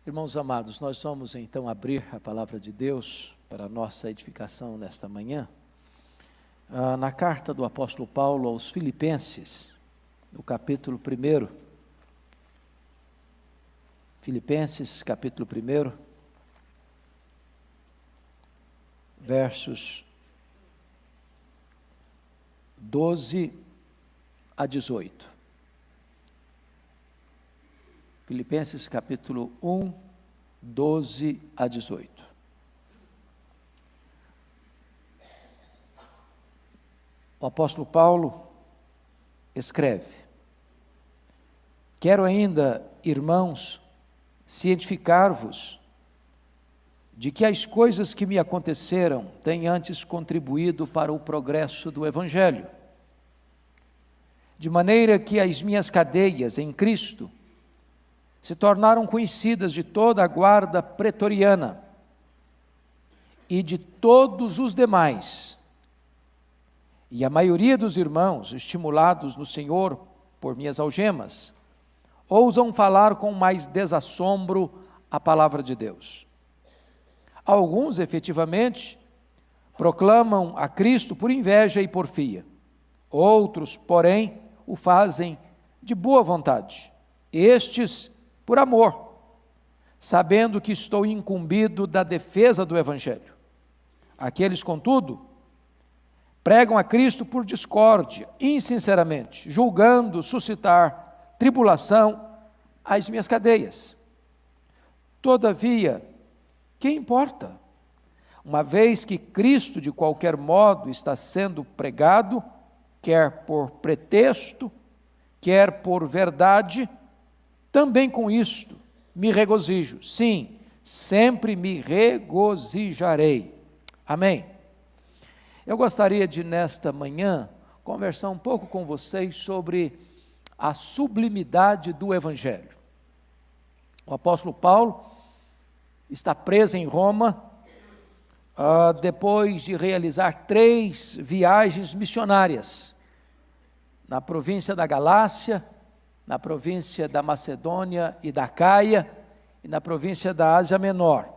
Irmãos amados, nós vamos então abrir a palavra de Deus para a nossa edificação nesta manhã, na carta do apóstolo Paulo aos Filipenses, no capítulo 1. Filipenses, capítulo 1, versos 12 a 18. Filipenses capítulo 1, 12 a 18. O apóstolo Paulo escreve: Quero ainda, irmãos, cientificar-vos de que as coisas que me aconteceram têm antes contribuído para o progresso do Evangelho, de maneira que as minhas cadeias em Cristo se tornaram conhecidas de toda a guarda pretoriana e de todos os demais. E a maioria dos irmãos, estimulados no Senhor por minhas algemas, ousam falar com mais desassombro a palavra de Deus. Alguns, efetivamente, proclamam a Cristo por inveja e porfia. Outros, porém, o fazem de boa vontade. Estes, por amor, sabendo que estou incumbido da defesa do Evangelho. Aqueles, contudo, pregam a Cristo por discórdia, insinceramente, julgando suscitar tribulação às minhas cadeias. Todavia, que importa? Uma vez que Cristo, de qualquer modo, está sendo pregado, quer por pretexto, quer por verdade, também com isto me regozijo. Sim, sempre me regozijarei. Amém. Eu gostaria de, nesta manhã, conversar um pouco com vocês sobre a sublimidade do Evangelho. O apóstolo Paulo está preso em Roma, depois de realizar 3 viagens missionárias, na província da Galácia, na província da Macedônia e da Caia, e na província da Ásia Menor.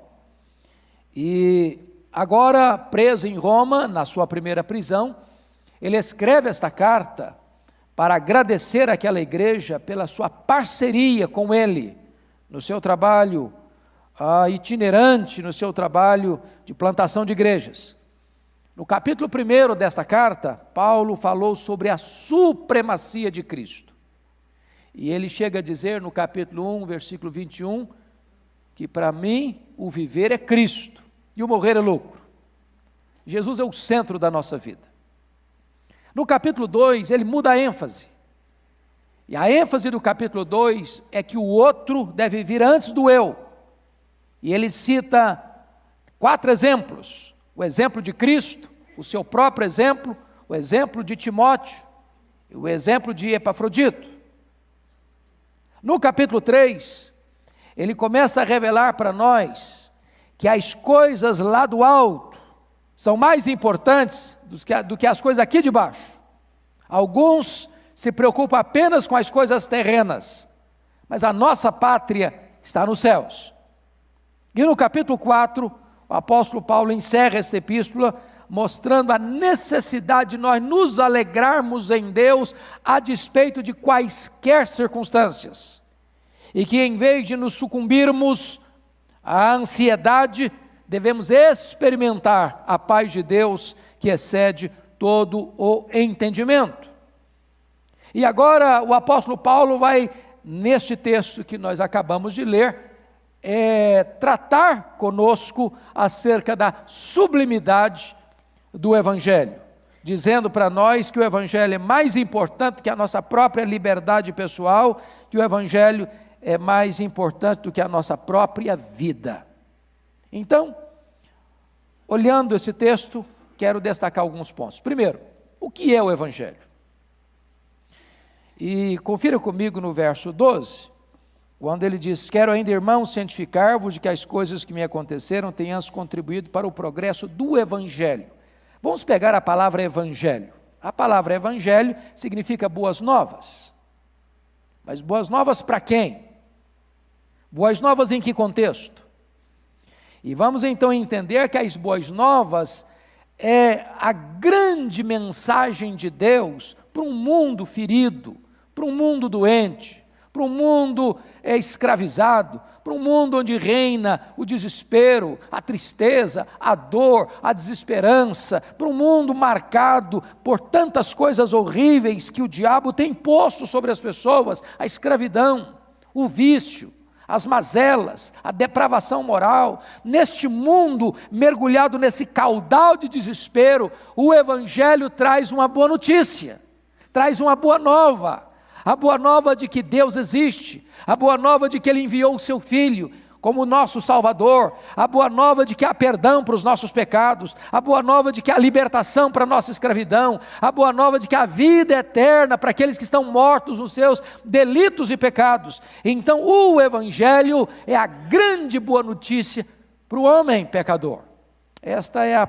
E agora, preso em Roma, na sua primeira prisão, ele escreve esta carta para agradecer àquela igreja pela sua parceria com ele, no seu trabalho itinerante, no seu trabalho de plantação de igrejas. No capítulo 1 desta carta, Paulo falou sobre a supremacia de Cristo. E ele chega a dizer no capítulo 1, versículo 21, que para mim o viver é Cristo e o morrer é lucro. Jesus é o centro da nossa vida. No capítulo 2, ele muda a ênfase. E a ênfase do capítulo 2 é que o outro deve vir antes do eu. E ele cita 4 exemplos: o exemplo de Cristo, o seu próprio exemplo, o exemplo de Timóteo e o exemplo de Epafrodito. No capítulo 3, ele começa a revelar para nós que as coisas lá do alto são mais importantes do que as coisas aqui de baixo. Alguns se preocupam apenas com as coisas terrenas, mas a nossa pátria está nos céus. E no capítulo 4, o apóstolo Paulo encerra essa epístola mostrando a necessidade de nós nos alegrarmos em Deus a despeito de quaisquer circunstâncias, e que em vez de nos sucumbirmos à ansiedade, devemos experimentar a paz de Deus que excede todo o entendimento. E agora o apóstolo Paulo vai, neste texto que nós acabamos de ler, tratar conosco acerca da sublimidade do Evangelho, dizendo para nós que o Evangelho é mais importante que a nossa própria liberdade pessoal, que o Evangelho é mais importante do que a nossa própria vida. Então, olhando esse texto, quero destacar alguns pontos. Primeiro, o que é o Evangelho? E confira comigo no verso 12, quando ele diz: Quero ainda, irmãos, cientificar-vos de que as coisas que me aconteceram tenham contribuído para o progresso do Evangelho. Vamos pegar a palavra Evangelho. A palavra Evangelho significa boas novas. Mas boas novas para quem? Boas novas em que contexto? E vamos então entender que as boas novas é a grande mensagem de Deus para um mundo ferido, para um mundo doente, para um mundo escravizado, para um mundo onde reina o desespero, a tristeza, a dor, a desesperança, para um mundo marcado por tantas coisas horríveis que o diabo tem posto sobre as pessoas, a escravidão, o vício, as mazelas, a depravação moral. Neste mundo mergulhado nesse caudal de desespero, o Evangelho traz uma boa notícia, traz uma boa nova, a boa nova de que Deus existe, a boa nova de que Ele enviou o Seu Filho como nosso Salvador, a boa nova de que há perdão para os nossos pecados, a boa nova de que há libertação para a nossa escravidão, a boa nova de que há vida eterna para aqueles que estão mortos nos seus delitos e pecados. Então o Evangelho é a grande boa notícia para o homem pecador. Esta é a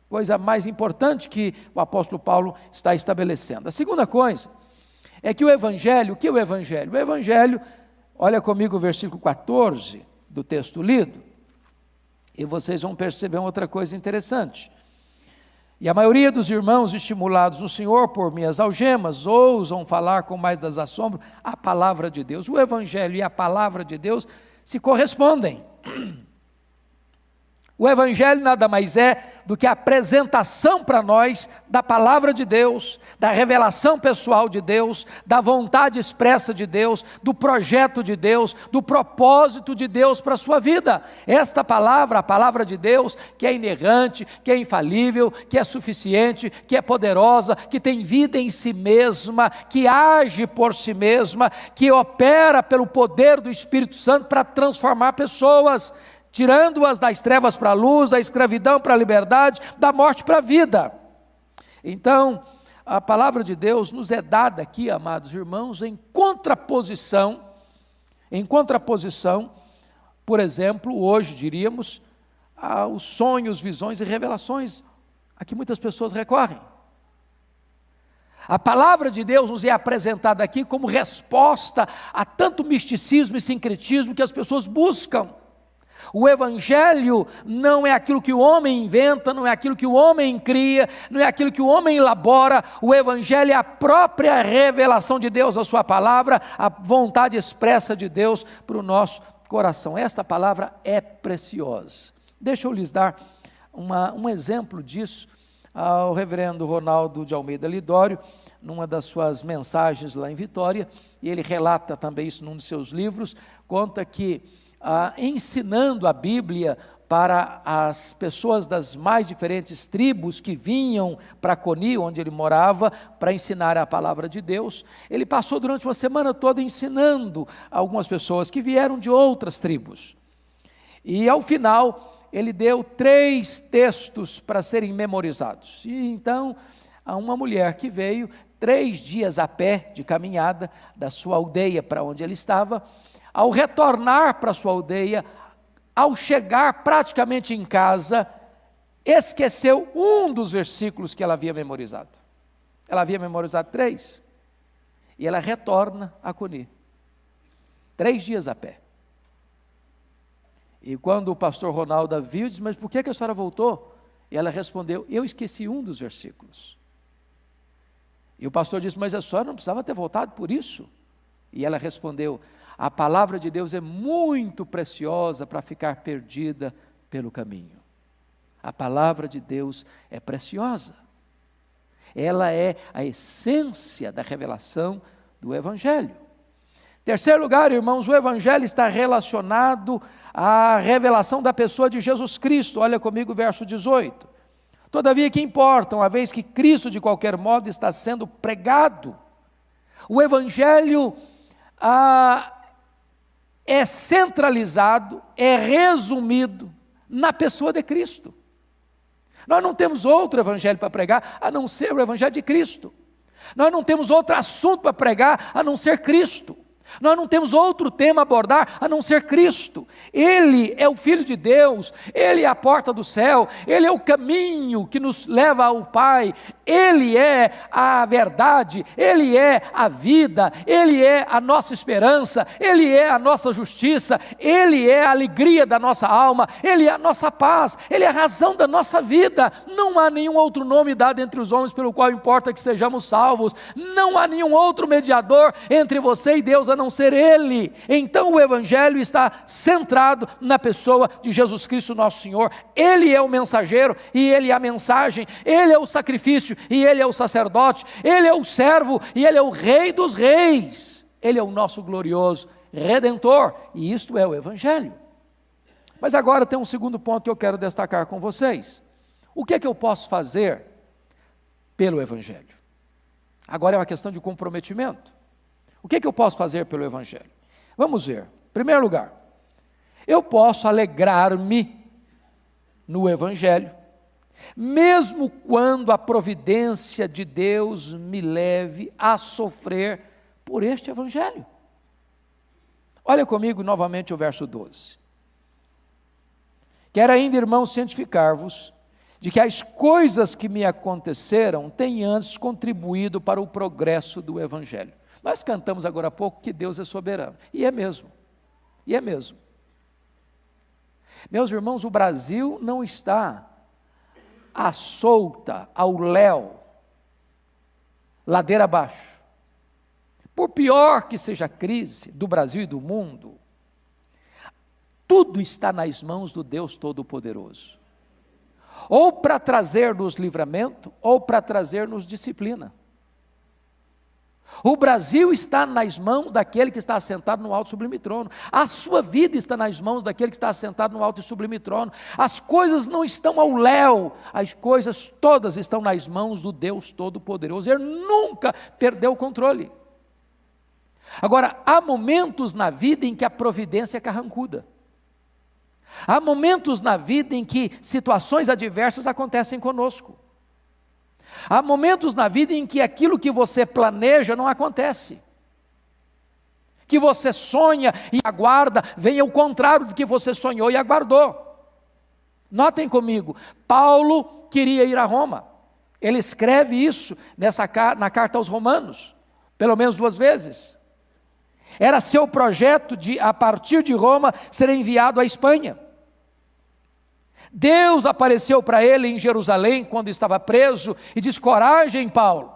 coisa mais importante que o apóstolo Paulo está estabelecendo. A segunda coisa é que o Evangelho, o Evangelho? O Evangelho, olha comigo o versículo 14 do texto lido, e vocês vão perceber outra coisa interessante. E a maioria dos irmãos estimulados no Senhor por minhas algemas, ousam falar com mais desassombro a palavra de Deus. O Evangelho e a palavra de Deus se correspondem. O Evangelho nada mais é do que a apresentação para nós da palavra de Deus, da revelação pessoal de Deus, da vontade expressa de Deus, do projeto de Deus, do propósito de Deus para a sua vida. Esta palavra, a palavra de Deus, que é inerrante, que é infalível, que é suficiente, que é poderosa, que tem vida em si mesma, que age por si mesma, que opera pelo poder do Espírito Santo para transformar pessoas, tirando-as das trevas para a luz, da escravidão para a liberdade, da morte para a vida. Então, a palavra de Deus nos é dada aqui, amados irmãos, em contraposição, por exemplo, hoje diríamos, aos sonhos, visões e revelações a que muitas pessoas recorrem. A palavra de Deus nos é apresentada aqui como resposta a tanto misticismo e sincretismo que as pessoas buscam. O Evangelho não é aquilo que o homem inventa, não é aquilo que o homem cria, não é aquilo que o homem elabora. O Evangelho é a própria revelação de Deus, a sua palavra, a vontade expressa de Deus para o nosso coração. Esta palavra é preciosa. Deixa eu lhes dar um exemplo disso ao reverendo Ronaldo de Almeida Lidório, numa das suas mensagens lá em Vitória, e ele relata também isso num dos seus livros, conta que ensinando a Bíblia para as pessoas das mais diferentes tribos que vinham para Coni, onde ele morava, para ensinar a palavra de Deus. Ele passou durante uma semana toda ensinando algumas pessoas que vieram de outras tribos. E ao final, ele deu 3 textos para serem memorizados. E então, a uma mulher que veio 3 dias a pé de caminhada da sua aldeia para onde ele estava, ao retornar para sua aldeia, ao chegar praticamente em casa, esqueceu um dos versículos que ela havia memorizado. Ela havia memorizado 3, e ela retorna a Coni, 3 dias a pé. E quando o pastor Ronaldo a viu, disse: mas por que a senhora voltou? E ela respondeu: eu esqueci um dos versículos. E o pastor disse: mas a senhora não precisava ter voltado por isso? E ela respondeu: a palavra de Deus é muito preciosa para ficar perdida pelo caminho. A palavra de Deus é preciosa. Ela é a essência da revelação do Evangelho. Terceiro lugar, irmãos, o Evangelho está relacionado à revelação da pessoa de Jesus Cristo. Olha comigo o verso 18. Todavia, que importa, uma vez que Cristo de qualquer modo está sendo pregado. O Evangelho é centralizado, é resumido na pessoa de Cristo. Nós não temos outro evangelho para pregar a não ser o evangelho de Cristo. Nós não temos outro assunto para pregar a não ser Cristo. Nós não temos outro tema a abordar a não ser Cristo. Ele é o Filho de Deus, Ele é a porta do céu, Ele é o caminho que nos leva ao Pai, Ele é a verdade, Ele é a vida, Ele é a nossa esperança, Ele é a nossa justiça, Ele é a alegria da nossa alma, Ele é a nossa paz, Ele é a razão da nossa vida. Não há nenhum outro nome dado entre os homens pelo qual importa que sejamos salvos, não há nenhum outro mediador entre você e Deus a não ser Ele. Então o Evangelho está centrado na pessoa de Jesus Cristo nosso Senhor. Ele é o mensageiro e Ele é a mensagem, Ele é o sacrifício e Ele é o sacerdote, Ele é o servo e Ele é o Rei dos reis, Ele é o nosso glorioso Redentor, e isto é o Evangelho. Mas agora tem um segundo ponto que eu quero destacar com vocês. O que é que eu posso fazer pelo Evangelho? Agora é uma questão de comprometimento. O que é que eu posso fazer pelo Evangelho? Vamos ver. Em primeiro lugar, eu posso alegrar-me no Evangelho, mesmo quando a providência de Deus me leve a sofrer por este Evangelho. Olha comigo novamente o verso 12. Quero ainda, irmãos, cientificar-vos de que as coisas que me aconteceram têm antes contribuído para o progresso do Evangelho. Nós cantamos agora há pouco que Deus é soberano, e é mesmo, Meus irmãos, o Brasil não está à solta, ao léu, ladeira abaixo. Por pior que seja a crise do Brasil e do mundo, tudo está nas mãos do Deus Todo-Poderoso, ou para trazer-nos livramento, ou para trazer-nos disciplina. O Brasil está nas mãos daquele que está assentado no alto e sublime trono. A sua vida está nas mãos daquele que está assentado no alto e sublime trono. As coisas não estão ao léu, as coisas todas estão nas mãos do Deus Todo-Poderoso. Ele nunca perdeu o controle. Agora, há momentos na vida em que a providência é carrancuda. Há momentos na vida em que situações adversas acontecem conosco. Há momentos na vida em que aquilo que você planeja não acontece, que você sonha e aguarda, vem ao contrário do que você sonhou e aguardou. Notem comigo, Paulo queria ir a Roma, ele escreve isso na carta aos Romanos, pelo menos 2 vezes. Era seu projeto de, a partir de Roma, ser enviado à Espanha. Deus apareceu para ele em Jerusalém, quando estava preso, e diz: coragem, Paulo,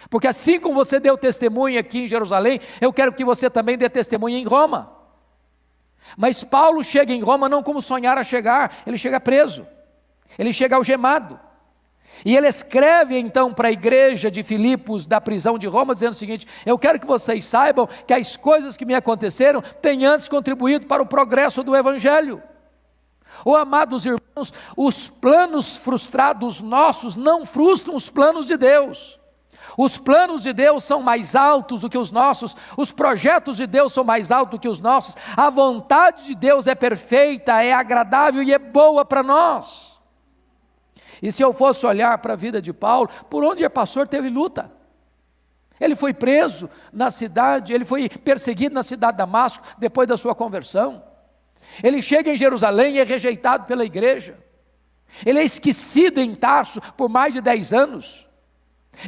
porque assim como você deu testemunho aqui em Jerusalém, eu quero que você também dê testemunho em Roma. Mas Paulo chega em Roma não como sonhara chegar, ele chega preso, ele chega algemado, e ele escreve então para a igreja de Filipos, da prisão de Roma, dizendo o seguinte: eu quero que vocês saibam que as coisas que me aconteceram têm antes contribuído para o progresso do Evangelho. Oh, amados irmãos, os planos frustrados nossos não frustram os planos de Deus. Os planos de Deus são mais altos do que os nossos, os projetos de Deus são mais altos do que os nossos, a vontade de Deus é perfeita, é agradável e é boa para nós. E se eu fosse olhar para a vida de Paulo, por onde ele passou teve luta. Ele foi preso na cidade, ele foi perseguido na cidade de Damasco, depois da sua conversão. Ele chega em Jerusalém e é rejeitado pela igreja. Ele é esquecido em Tarso por mais de 10 anos.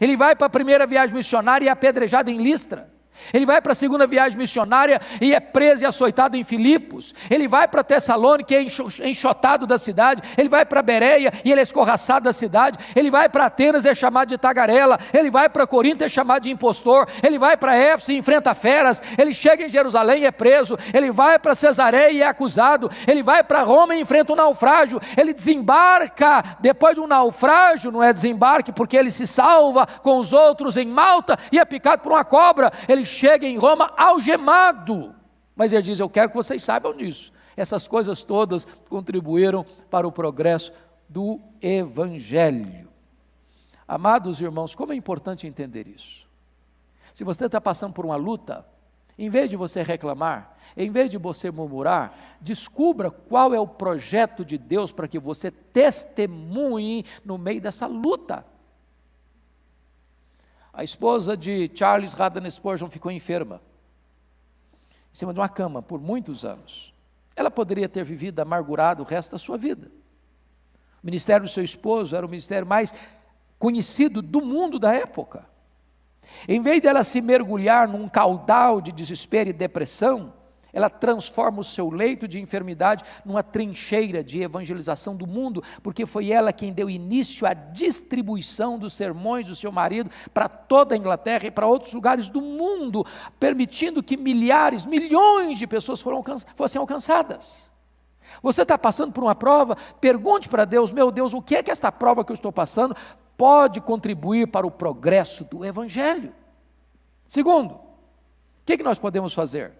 Ele vai para a primeira viagem missionária e é apedrejado em Listra. Ele vai para a segunda viagem missionária e é preso e açoitado em Filipos. Ele vai para Tessalônica e é enxotado da cidade. Ele vai para Bereia e ele é escorraçado da cidade. Ele vai para Atenas e é chamado de tagarela. Ele vai para Corinto e é chamado de impostor. Ele vai para Éfeso e enfrenta feras. Ele chega em Jerusalém e é preso. Ele vai para Cesareia e é acusado. Ele vai para Roma e enfrenta um naufrágio. Ele desembarca depois de um naufrágio, não é desembarque porque ele se salva com os outros em Malta e é picado por uma cobra. Ele chega em Roma algemado, mas ele diz: eu quero que vocês saibam disso. Essas coisas todas contribuíram para o progresso do Evangelho. Amados irmãos, como é importante entender isso. Se você está passando por uma luta, em vez de você reclamar, em vez de você murmurar, descubra qual é o projeto de Deus para que você testemunhe no meio dessa luta. A esposa de Charles Haddon Spurgeon ficou enferma. em cima de uma cama por muitos anos. Ela poderia ter vivido amargurada o resto da sua vida. O ministério do seu esposo era o ministério mais conhecido do mundo da época. Em vez dela se mergulhar num caudal de desespero e depressão, ela transforma o seu leito de enfermidade numa trincheira de evangelização do mundo, porque foi ela quem deu início à distribuição dos sermões do seu marido para toda a Inglaterra e para outros lugares do mundo, permitindo que milhares, milhões de pessoas fossem alcançadas. Você está passando por uma prova? Pergunte para Deus: meu Deus, o que é que esta prova que eu estou passando pode contribuir para o progresso do Evangelho? Segundo, o que nós podemos fazer?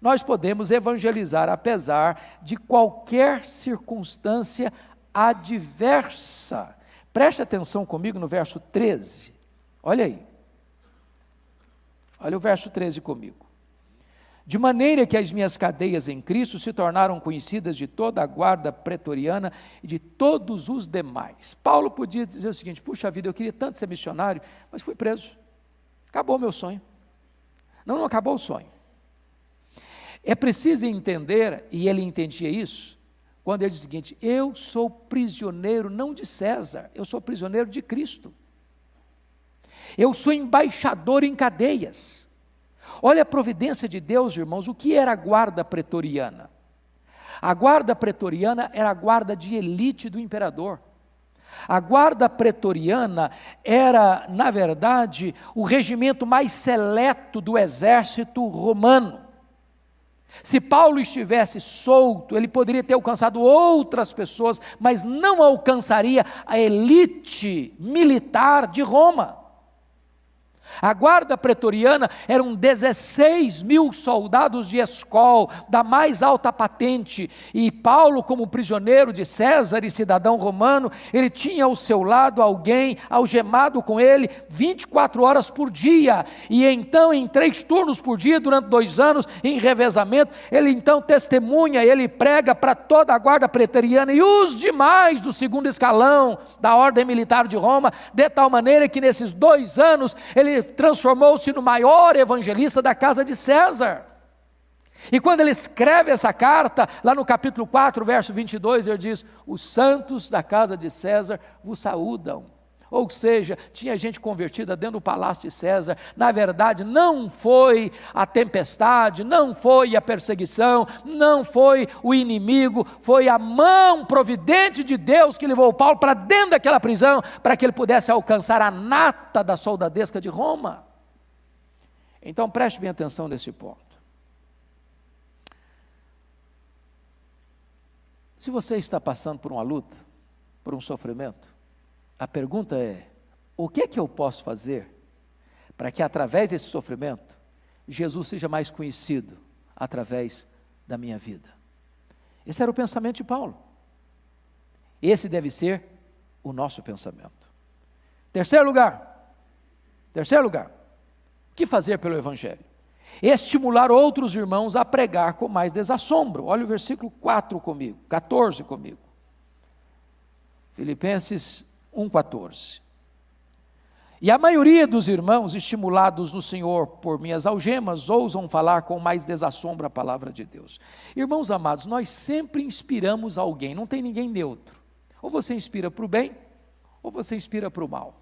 Nós podemos evangelizar apesar de qualquer circunstância adversa. Preste atenção comigo no verso 13, olha aí, olha o verso 13 comigo. De maneira que as minhas cadeias em Cristo se tornaram conhecidas de toda a guarda pretoriana e de todos os demais. Paulo podia dizer o seguinte: puxa vida, eu queria tanto ser missionário, mas fui preso, acabou o meu sonho. Não acabou o sonho. É preciso entender, e ele entendia isso, quando ele diz o seguinte: eu sou prisioneiro não de César, eu sou prisioneiro de Cristo. Eu sou embaixador em cadeias. Olha a providência de Deus, irmãos. O que era a guarda pretoriana? A guarda pretoriana era a guarda de elite do imperador. A guarda pretoriana era, na verdade, o regimento mais seleto do exército romano. Se Paulo estivesse solto, ele poderia ter alcançado outras pessoas, mas não alcançaria a elite militar de Roma. A guarda pretoriana eram 16 mil soldados de escol, da mais alta patente, e Paulo, como prisioneiro de César e cidadão romano, ele tinha ao seu lado alguém algemado com ele 24 horas por dia, e então em 3 turnos por dia, durante 2 anos, em revezamento, ele então testemunha, ele prega para toda a guarda pretoriana e os demais do segundo escalão da ordem militar de Roma, de tal maneira que nesses 2 anos, ele transformou-se no maior evangelista da casa de César. E quando ele escreve essa carta, lá no capítulo 4, verso 22, ele diz: os santos da casa de César vos saúdam. Ou seja, tinha gente convertida dentro do palácio de César. Na verdade, não foi a tempestade, não foi a perseguição, não foi o inimigo, foi a mão providente de Deus que levou Paulo para dentro daquela prisão, para que ele pudesse alcançar a nata da soldadesca de Roma. Então preste bem atenção nesse ponto. Se você está passando por uma luta, por um sofrimento, a pergunta é: o que é que eu posso fazer para que através desse sofrimento, Jesus seja mais conhecido através da minha vida? Esse era o pensamento de Paulo. Esse deve ser o nosso pensamento. Terceiro lugar, o que fazer pelo Evangelho? Estimular outros irmãos a pregar com mais desassombro. Olha o versículo 14 comigo. Filipenses 1,14. E a maioria dos irmãos, estimulados no Senhor por minhas algemas, ousam falar com mais desassombro a palavra de Deus. Irmãos amados, nós sempre inspiramos alguém, não tem ninguém neutro. Ou você inspira para o bem, ou você inspira para o mal.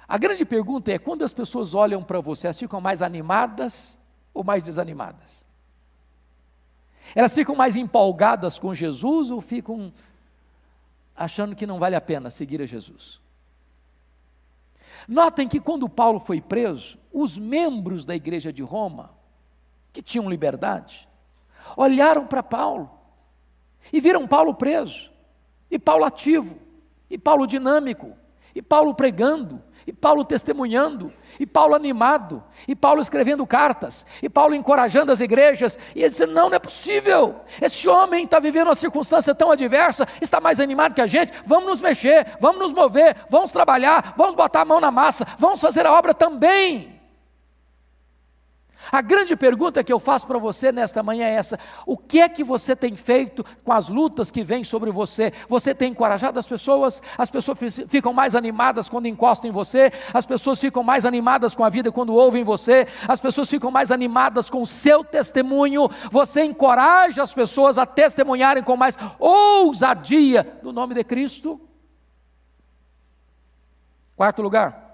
A grande pergunta é: quando as pessoas olham para você, elas ficam mais animadas ou mais desanimadas? Elas ficam mais empolgadas com Jesus ou ficam achando que não vale a pena seguir a Jesus? Notem que quando Paulo foi preso, os membros da igreja de Roma, que tinham liberdade, olharam para Paulo e viram Paulo preso, e Paulo ativo, e Paulo dinâmico, e Paulo pregando, e Paulo testemunhando, e Paulo animado, e Paulo escrevendo cartas, e Paulo encorajando as igrejas, e eles disseram: não é possível, esse homem está vivendo uma circunstância tão adversa, está mais animado que a gente, vamos nos mexer, vamos nos mover, vamos trabalhar, vamos botar a mão na massa, vamos fazer a obra também. A grande pergunta que eu faço para você nesta manhã é essa: o que é que você tem feito com as lutas que vêm sobre você? Você tem encorajado as pessoas? As pessoas ficam mais animadas quando encostam em você? As pessoas ficam mais animadas com a vida quando ouvem você? As pessoas ficam mais animadas com o seu testemunho? Você encoraja as pessoas a testemunharem com mais ousadia no nome de Cristo? Quarto lugar.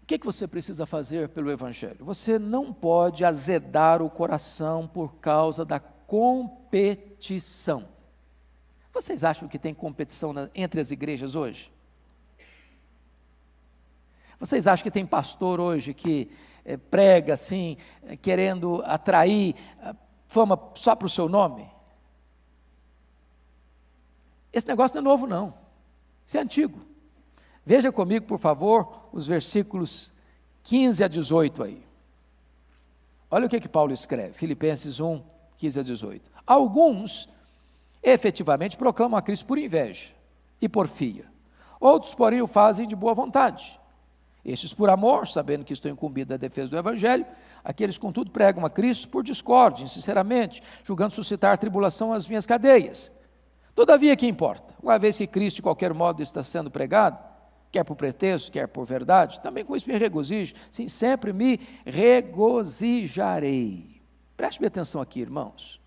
O que você precisa fazer pelo Evangelho? Você não pode azedar o coração por causa da competição. Vocês acham que tem competição entre as igrejas hoje? Vocês acham que tem pastor hoje que prega assim, querendo atrair fama só para o seu nome? Esse negócio não é novo não, isso é antigo. Veja comigo, por favor, os versículos 15 a 18 aí. Olha o que Paulo escreve, Filipenses 1, 15 a 18. Alguns, efetivamente, proclamam a Cristo por inveja e porfia. Outros, porém, o fazem de boa vontade. Estes por amor, sabendo que estou incumbido da defesa do Evangelho. Aqueles, contudo, pregam a Cristo por discórdia, insinceramente, julgando suscitar tribulação às minhas cadeias. Todavia, que importa? Uma vez que Cristo, de qualquer modo, está sendo pregado, quer por pretexto, quer por verdade, também com isso me regozijo, sim, sempre me regozijarei. Preste bem atenção aqui, irmãos.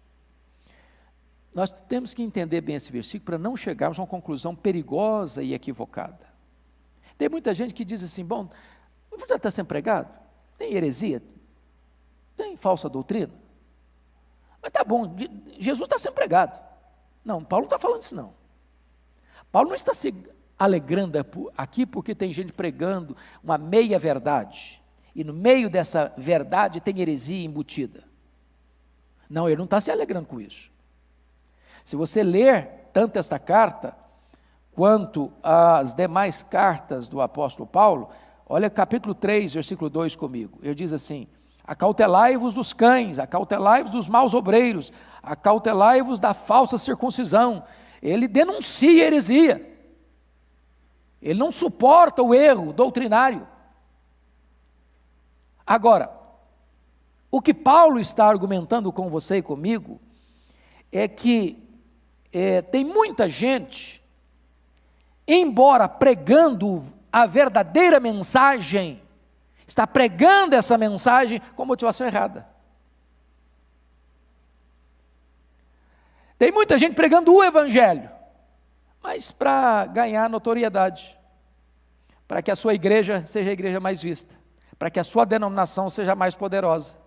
Nós temos que entender bem esse versículo para não chegarmos a uma conclusão perigosa e equivocada. Tem muita gente que diz assim: bom, já está sendo pregado? Tem heresia? Tem falsa doutrina? Mas tá bom, Jesus está sendo pregado. Não, Paulo não está falando isso não. Paulo não está se alegrando aqui porque tem gente pregando uma meia verdade, e no meio dessa verdade tem heresia embutida. Não, ele não está se alegrando com isso. Se você ler tanto esta carta, quanto as demais cartas do apóstolo Paulo, olha capítulo 3, versículo 2 comigo, ele diz assim: acautelai-vos dos cães, acautelai-vos dos maus obreiros, acautelai-vos da falsa circuncisão. Ele denuncia a heresia, ele não suporta o erro doutrinário. Agora, o que Paulo está argumentando com você e comigo, é que tem muita gente, embora pregando a verdadeira mensagem, está pregando essa mensagem com motivação errada. Tem muita gente pregando o Evangelho, mas para ganhar notoriedade, para que a sua igreja seja a igreja mais vista, para que a sua denominação seja mais poderosa,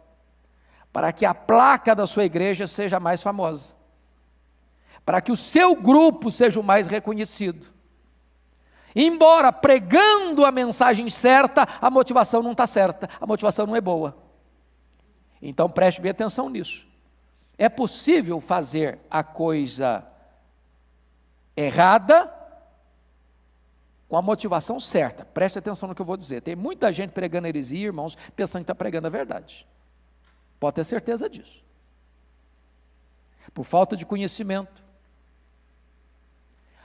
para que a placa da sua igreja seja mais famosa, para que o seu grupo seja o mais reconhecido. Embora pregando a mensagem certa, a motivação não está certa, a motivação não é boa. Então preste bem atenção nisso. É possível fazer a coisa errada com a motivação certa. Preste atenção no que eu vou dizer. Tem muita gente pregando heresia, irmãos, pensando que está pregando a verdade. Pode ter certeza disso. Por falta de conhecimento.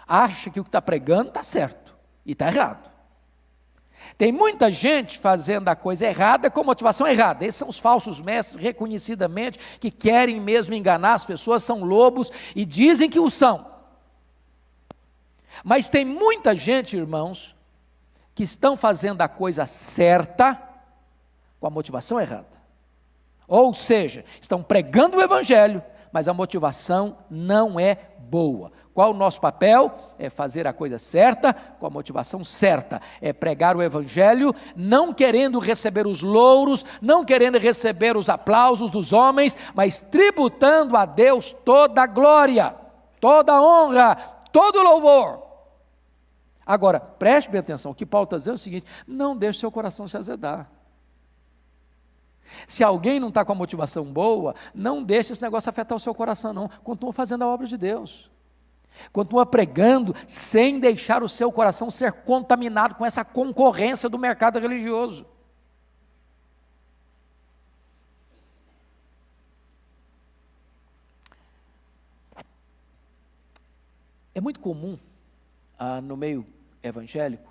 Acha que o que está pregando está certo e está errado. Tem muita gente fazendo a coisa errada com motivação errada. Esses são os falsos mestres, reconhecidamente, que querem mesmo enganar as pessoas, são lobos e dizem que o são. Mas tem muita gente, irmãos, que estão fazendo a coisa certa com a motivação errada. Ou seja, estão pregando o Evangelho, mas a motivação não é boa. Qual o nosso papel? É fazer a coisa certa, com a motivação certa. É pregar o Evangelho, não querendo receber os louros, não querendo receber os aplausos dos homens, mas tributando a Deus toda a glória, toda a honra, todo o louvor. Agora, preste bem atenção, o que Paulo está dizendo é o seguinte: não deixe seu coração se azedar. Se alguém não está com a motivação boa, não deixe esse negócio afetar o seu coração não, continua fazendo a obra de Deus. Continua pregando sem deixar o seu coração ser contaminado com essa concorrência do mercado religioso. É muito comum no meio evangélico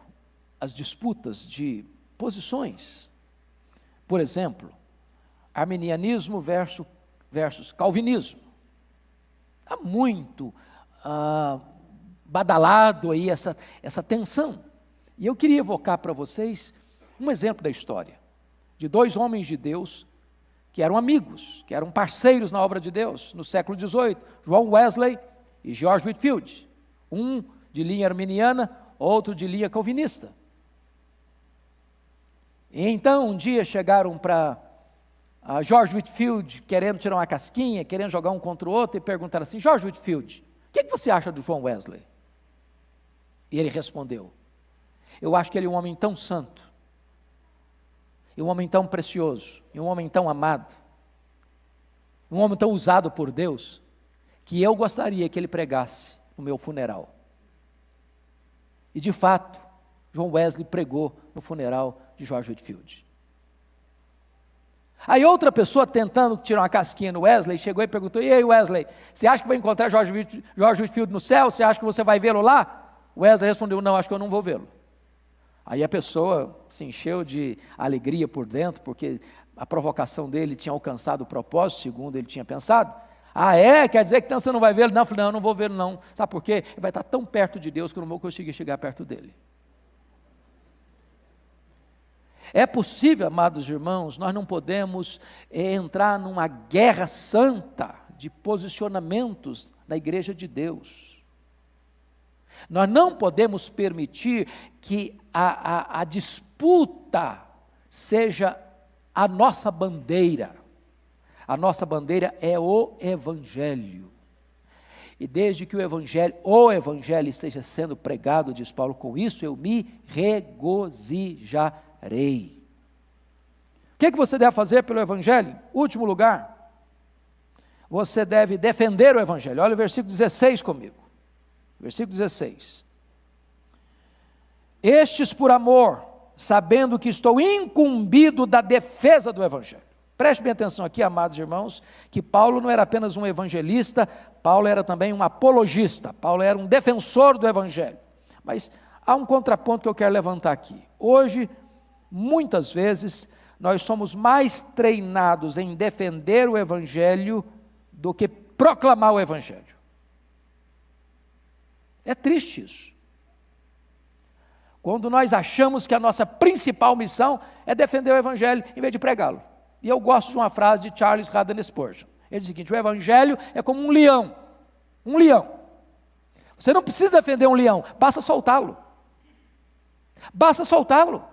as disputas de posições. Por exemplo, arminianismo versus calvinismo. Está muito badalado aí essa tensão. E eu queria evocar para vocês um exemplo da história, de dois homens de Deus que eram amigos, que eram parceiros na obra de Deus, no século XVIII, John Wesley e George Whitefield, um de linha arminiana, outro de linha calvinista. E então, um dia chegaram para George Whitefield, querendo tirar uma casquinha, querendo jogar um contra o outro, e perguntaram assim: George Whitefield, o que você acha do John Wesley? E ele respondeu: eu acho que ele é um homem tão santo, e um homem tão precioso, e um homem tão amado, um homem tão usado por Deus, que eu gostaria que ele pregasse no meu funeral. E de fato, John Wesley pregou no funeral de George Whitefield. Aí outra pessoa, tentando tirar uma casquinha no Wesley, chegou e perguntou: e aí Wesley, você acha que vai encontrar George Whitefield no céu? Você acha que você vai vê-lo lá? Wesley respondeu: não, acho que eu não vou vê-lo. Aí a pessoa se encheu de alegria por dentro, porque a provocação dele tinha alcançado o propósito, segundo ele tinha pensado. Ah, é? Quer dizer que então você não vai vê-lo? Não, eu falei: não, eu não vou vê-lo não. Sabe por quê? Ele vai estar tão perto de Deus que eu não vou conseguir chegar perto dele. É possível, amados irmãos, nós não podemos entrar numa guerra santa de posicionamentos na igreja de Deus. Nós não podemos permitir que a disputa seja a nossa bandeira. A nossa bandeira é o Evangelho. E desde que o Evangelho esteja sendo pregado, diz Paulo, com isso eu me regozijarei. O que você deve fazer pelo Evangelho? Último lugar, você deve defender o Evangelho. Olha o versículo 16 comigo. Versículo 16. Estes por amor, sabendo que estou incumbido da defesa do Evangelho. Preste bem atenção aqui, amados irmãos, que Paulo não era apenas um evangelista, Paulo era também um apologista, Paulo era um defensor do Evangelho. Mas há um contraponto que eu quero levantar aqui. Hoje, muitas vezes, nós somos mais treinados em defender o Evangelho do que proclamar o Evangelho. É triste isso. Quando nós achamos que a nossa principal missão é defender o Evangelho em vez de pregá-lo. E eu gosto de uma frase de Charles Haddon Spurgeon. Ele diz o seguinte: o Evangelho é como um leão. Um leão. Você não precisa defender um leão, basta soltá-lo. Basta soltá-lo.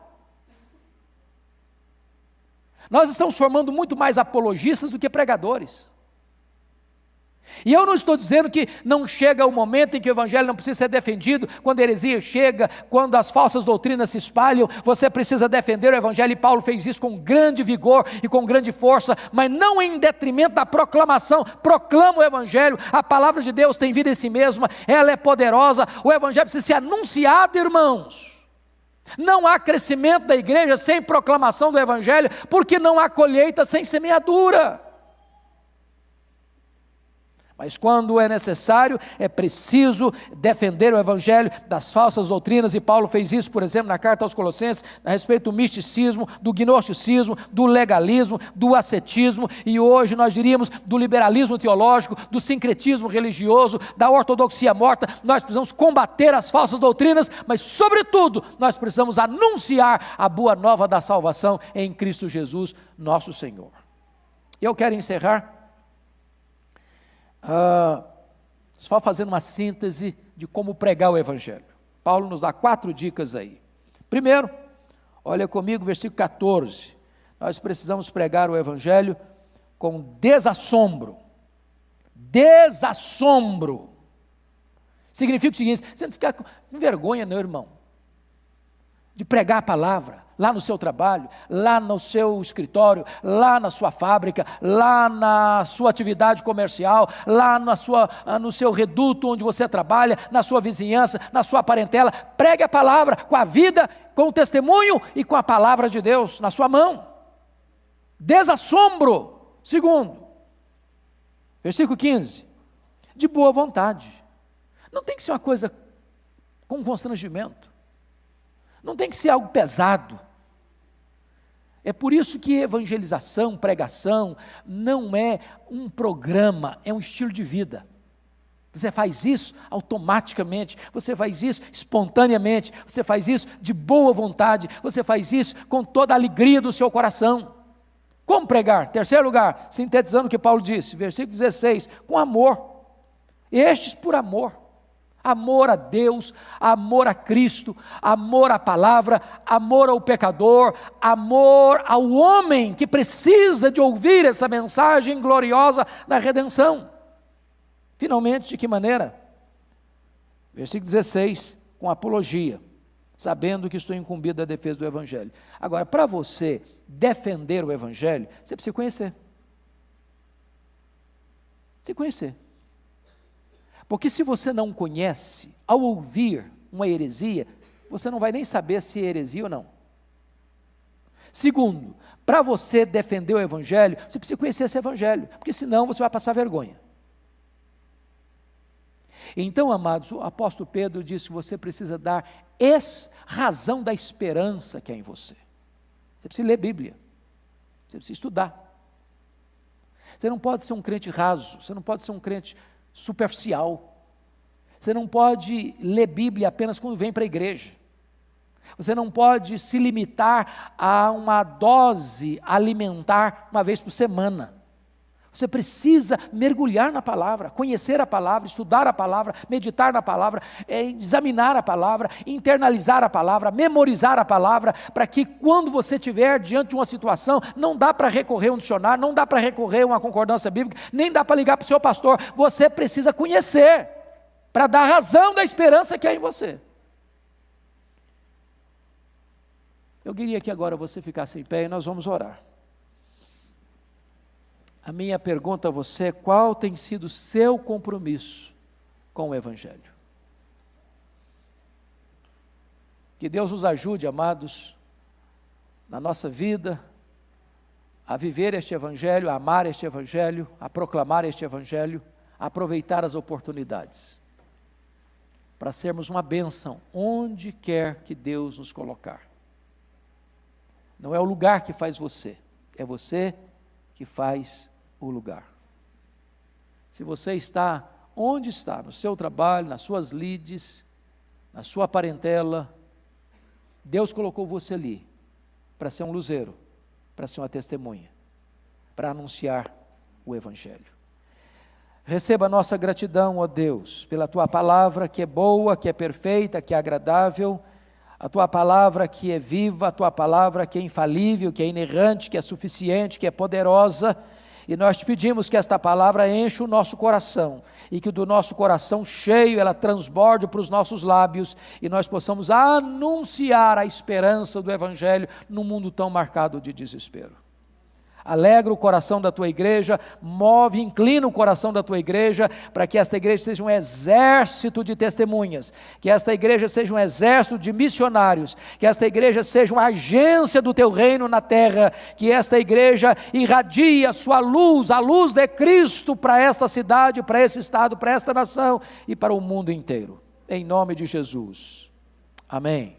Nós estamos formando muito mais apologistas do que pregadores. E eu não estou dizendo que não chega o momento em que o Evangelho não precisa ser defendido, quando a heresia chega, quando as falsas doutrinas se espalham, você precisa defender o Evangelho, e Paulo fez isso com grande vigor e com grande força, mas não em detrimento da proclamação. Proclama o Evangelho, a palavra de Deus tem vida em si mesma, ela é poderosa, o Evangelho precisa ser anunciado, irmãos. Não há crescimento da igreja sem proclamação do Evangelho, porque não há colheita sem semeadura. Mas quando é necessário, é preciso defender o Evangelho das falsas doutrinas, e Paulo fez isso, por exemplo, na carta aos Colossenses, a respeito do misticismo, do gnosticismo, do legalismo, do ascetismo, e hoje nós diríamos do liberalismo teológico, do sincretismo religioso, da ortodoxia morta. Nós precisamos combater as falsas doutrinas, mas sobretudo, nós precisamos anunciar a boa nova da salvação em Cristo Jesus, nosso Senhor. Eu quero encerrar só fazendo uma síntese de como pregar o Evangelho. Paulo nos dá 4 dicas aí. Primeiro, olha comigo, versículo 14. Nós precisamos pregar o Evangelho com desassombro. Desassombro. Significa o seguinte: você não fica com vergonha, não, irmão, de pregar a palavra, lá no seu trabalho, lá no seu escritório, lá na sua fábrica, lá na sua atividade comercial, lá no seu reduto onde você trabalha, na sua vizinhança, na sua parentela. Pregue a palavra com a vida, com o testemunho e com a palavra de Deus na sua mão. Desassombro. Segundo, versículo 15, de boa vontade. Não tem que ser uma coisa com constrangimento. Não tem que ser algo pesado. É por isso que evangelização, pregação, não é um programa, é um estilo de vida. Você faz isso automaticamente, você faz isso espontaneamente, você faz isso de boa vontade, você faz isso com toda a alegria do seu coração. Como pregar? Terceiro lugar, sintetizando o que Paulo disse, versículo 16, com amor. Estes por amor. Amor a Deus, amor a Cristo, amor à palavra, amor ao pecador, amor ao homem que precisa de ouvir essa mensagem gloriosa da redenção. Finalmente, de que maneira? Versículo 16, com apologia, sabendo que estou incumbido da defesa do Evangelho. Agora, para você defender o Evangelho, você precisa conhecer. Precisa conhecer. Porque se você não conhece, ao ouvir uma heresia, você não vai nem saber se é heresia ou não. Segundo, para você defender o Evangelho, você precisa conhecer esse Evangelho, porque senão você vai passar vergonha. Então, amados, o apóstolo Pedro disse que você precisa dar razão da esperança que há em você. Você precisa ler Bíblia, você precisa estudar. Você não pode ser um crente raso, você não pode ser um crente superficial. Você não pode ler Bíblia apenas quando vem para a igreja. Você não pode se limitar a uma dose alimentar uma vez por semana. Você precisa mergulhar na palavra, conhecer a palavra, estudar a palavra, meditar na palavra, examinar a palavra, internalizar a palavra, memorizar a palavra, para que quando você estiver diante de uma situação, não dá para recorrer a um dicionário, não dá para recorrer a uma concordância bíblica, nem dá para ligar para o seu pastor, você precisa conhecer, para dar razão da esperança que há em você. Eu queria que agora você ficasse em pé e nós vamos orar. A minha pergunta a você é: qual tem sido o seu compromisso com o Evangelho? Que Deus nos ajude, amados, na nossa vida, a viver este Evangelho, a amar este Evangelho, a proclamar este Evangelho, a aproveitar as oportunidades, para sermos uma bênção, onde quer que Deus nos colocar. Não é o lugar que faz você, é você que faz o lugar. Se você está onde está, no seu trabalho, nas suas lides, na sua parentela, Deus colocou você ali para ser um luzeiro, para ser uma testemunha, para anunciar o Evangelho. Receba a nossa gratidão, ó Deus, pela Tua palavra que é boa, que é perfeita, que é agradável, a Tua palavra que é viva, a Tua palavra que é infalível, que é inerrante, que é suficiente, que é poderosa. E nós te pedimos que esta palavra enche o nosso coração, e que do nosso coração cheio ela transborde para os nossos lábios, e nós possamos anunciar a esperança do Evangelho num mundo tão marcado de desespero. Alegra o coração da tua igreja, move, inclina o coração da tua igreja, para que esta igreja seja um exército de testemunhas, que esta igreja seja um exército de missionários, que esta igreja seja uma agência do teu reino na terra, que esta igreja irradie a sua luz, a luz de Cristo para esta cidade, para esse estado, para esta nação e para o mundo inteiro. Em nome de Jesus. Amém.